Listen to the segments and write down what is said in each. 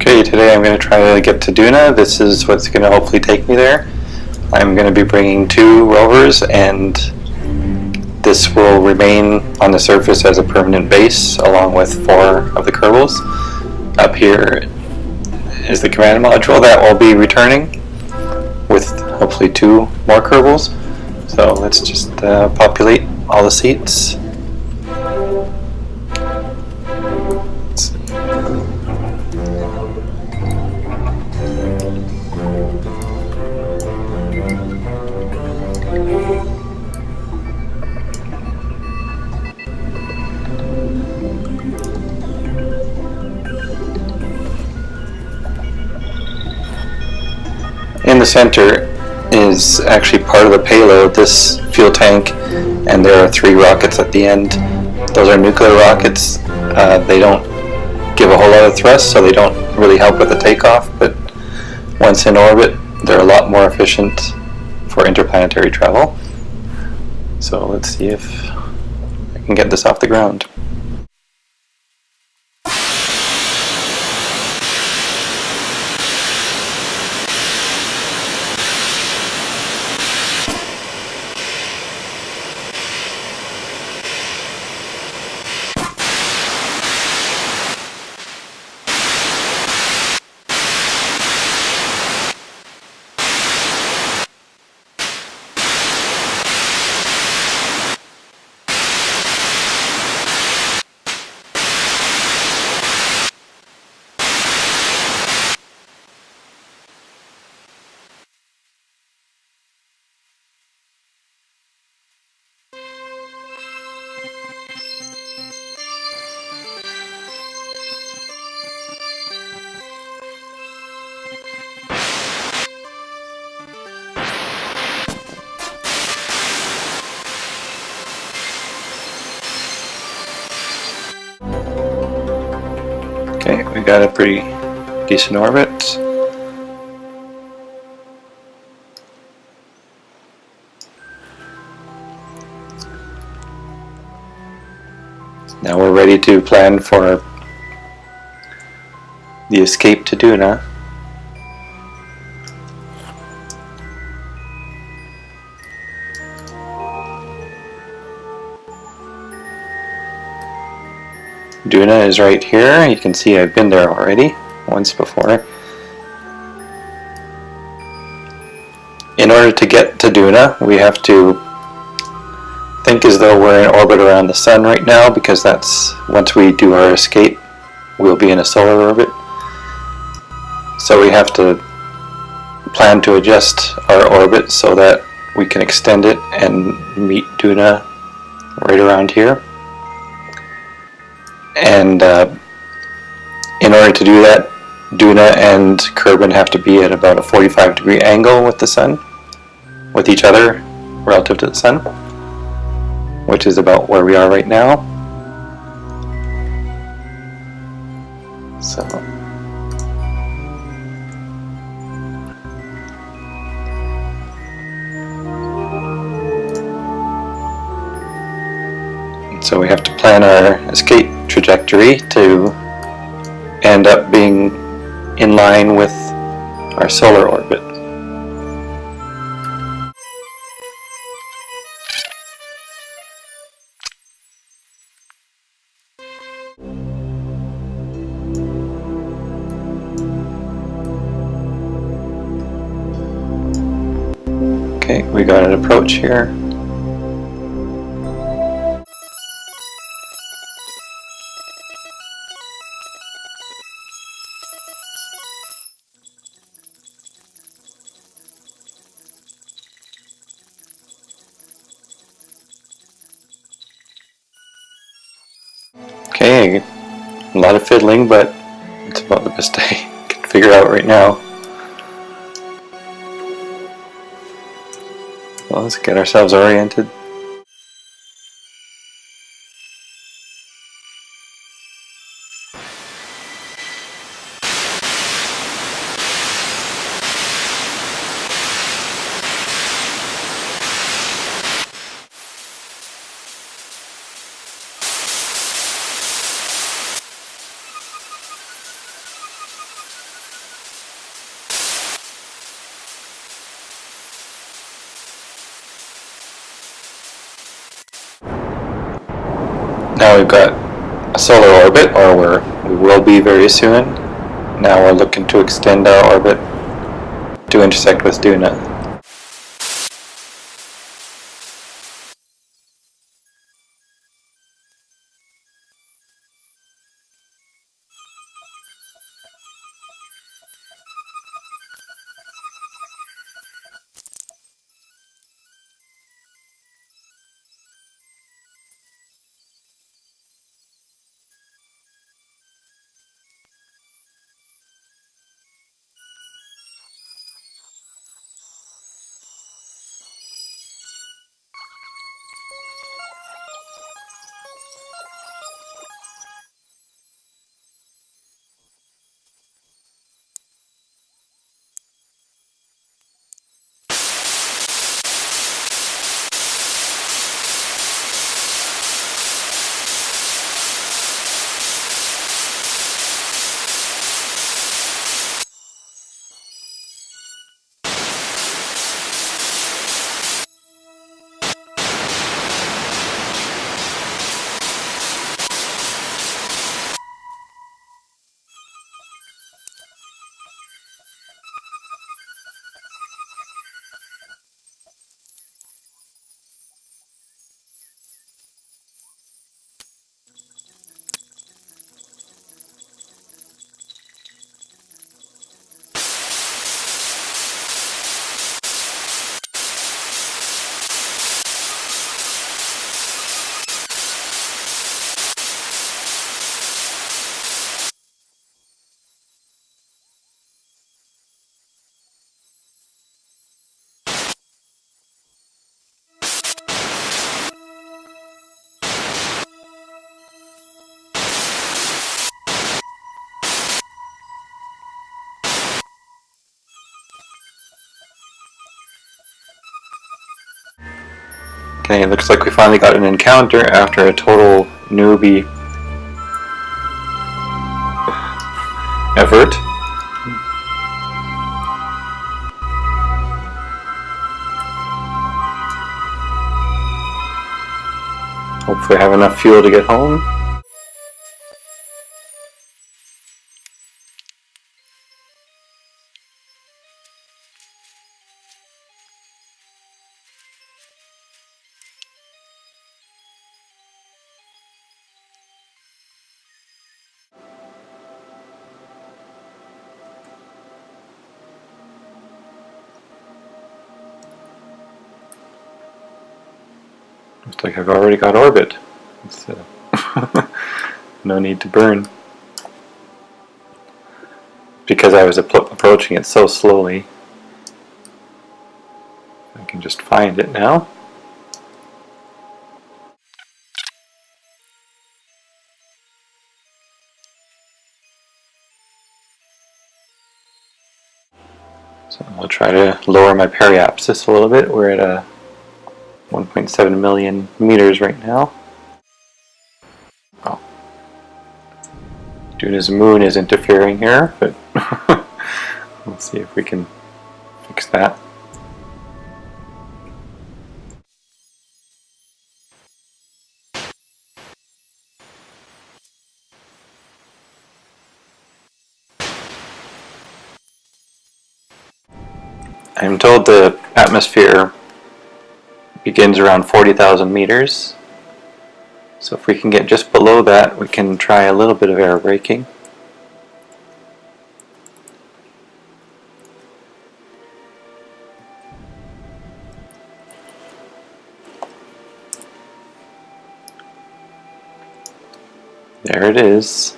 Okay, today I'm going to try to get to Duna. This is what's going to hopefully take me there. I'm going to be bringing 2 rovers, and this will remain on the surface as a permanent base along with 4 of the Kerbals. Up here is the command module that will be returning with hopefully 2 more Kerbals. So let's just populate all the seats. In the center is actually part of the payload, this fuel tank, and there are 3 rockets at the end. Those are nuclear rockets. They don't give a whole lot of thrust, so they don't really help with the takeoff, but once in orbit, they're a lot more efficient for interplanetary travel. So let's see if I can get this off the ground. Okay, we got a pretty decent orbit. Now we're ready to plan for the escape to Duna. Duna is right here. You can see I've been there already once before. In order to get to Duna, we have to think as though we're in orbit around the Sun right now, because that's, once we do our escape, we'll be in a solar orbit. So we have to plan to adjust our orbit so that we can extend it and meet Duna right around here. And in order to do that, Duna and Kerbin have to be at about a 45-degree angle with the Sun, with each other relative to the Sun, which is about where we are right now. So we have to plan our escape trajectory to end up being in line with our solar orbit. Okay, we got an approach here. Okay, a lot of fiddling, but it's about the best I can figure out right now. Well, let's get ourselves oriented. now we've got a solar orbit, or we will be very soon. Now we're looking to extend our orbit to intersect with Duna. Okay, it looks like we finally got an encounter after a total newbie effort. Hopefully I have enough fuel to get home. Looks like I've already got orbit. No need to burn. Because I was approaching it so slowly. I can just find it now. So I'll try to lower my periapsis a little bit. We're at 1.7 million meters right now. Oh. Duna's moon is interfering here, but let's see if we can fix that. I'm told the atmosphere begins around 40,000 meters. So if we can get just below that, we can try a little bit of air braking. There it is.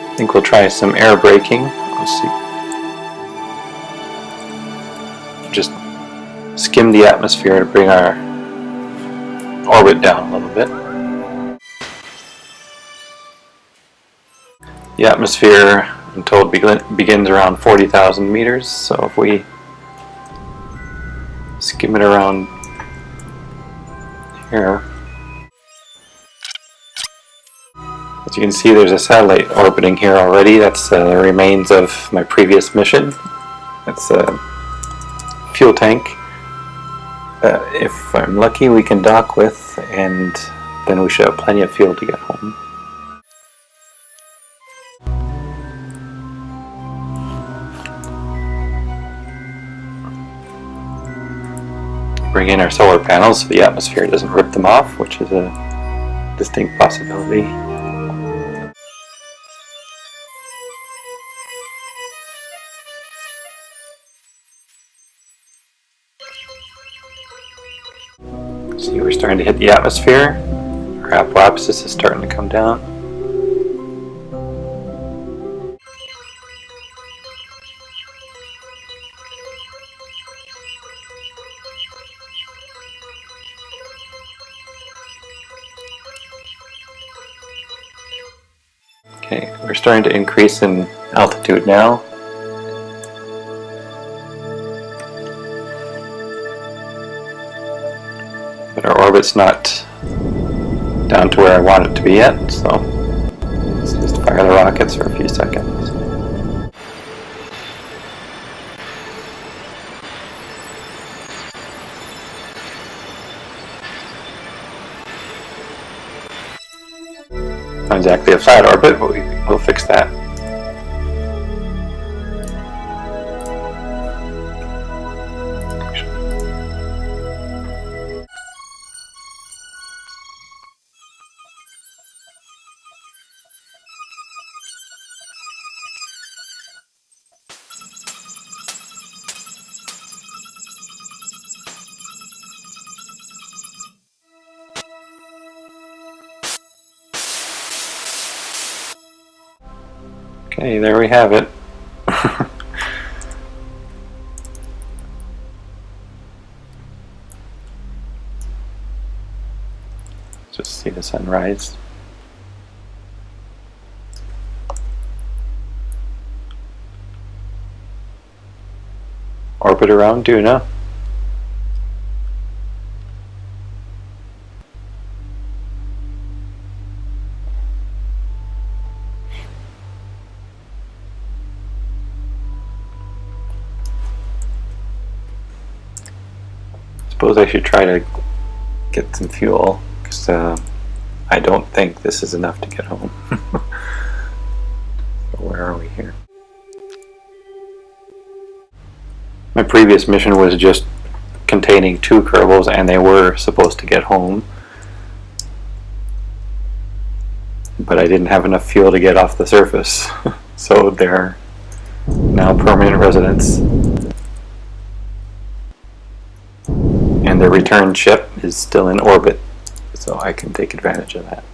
I think we'll try some air braking. Let's see. Just skim the atmosphere to bring our orbit down a little bit. The atmosphere, I'm told, begins around 40,000 meters, so if we skim it around here, As you can see, there's a satellite orbiting here already. That's the remains of my previous mission. That's a fuel tank. If I'm lucky, we can dock with, and then we should have plenty of fuel to get home. Bring in our solar panels so the atmosphere doesn't rip them off, which is a distinct possibility. See, we're starting to hit the atmosphere. Our apoapsis is starting to come down. Okay, we're starting to increase in altitude now. But our orbit's not down to where I want it to be yet, so let's just fire the rockets for a few seconds. Not exactly a flat orbit, but we'll fix that. Okay, there we have it. Just see the sunrise. Orbit around Duna. Suppose I should try to get some fuel, because I don't think this is enough to get home. So where are we here? My previous mission was just containing 2 Kerbals, and they were supposed to get home. But I didn't have enough fuel to get off the surface. So they're now permanent residents. And the return ship is still in orbit, so I can take advantage of that.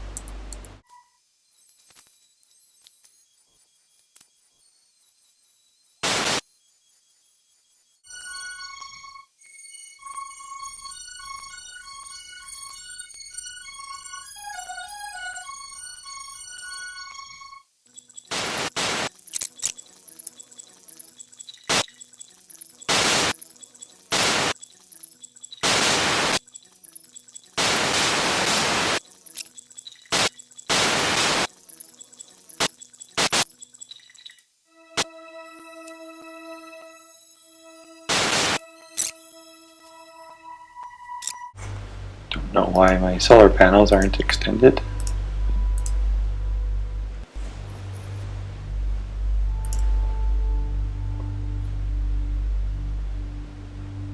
Don't know why my solar panels aren't extended.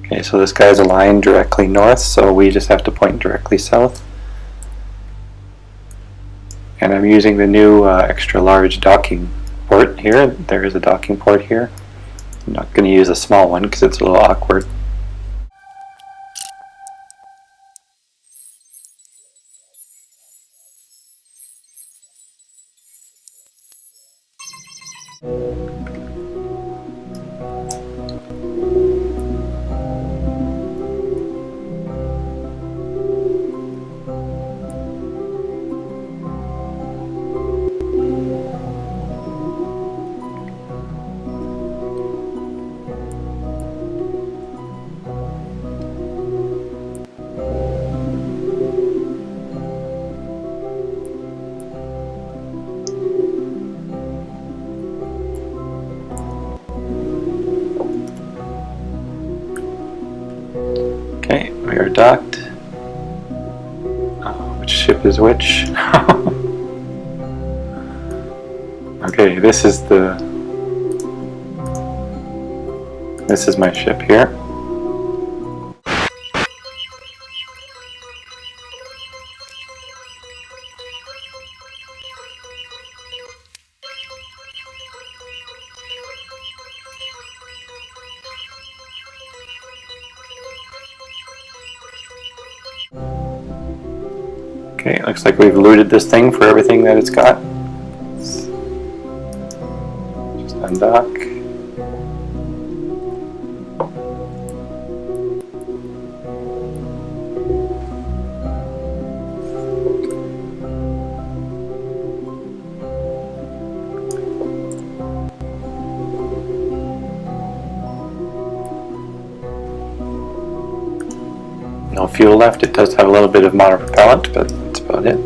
Okay, so this guy's aligned directly north, so we just have to point directly south. And I'm using the new extra large docking port here. There is a docking port here. I'm not going to use a small one because it's a little awkward. Okay, we are docked. Oh, which ship is which? Okay, this is my ship here. Okay, looks like we've looted this thing for everything that it's got. Just undock. No fuel left. It does have a little bit of motor propellant, but that's about it.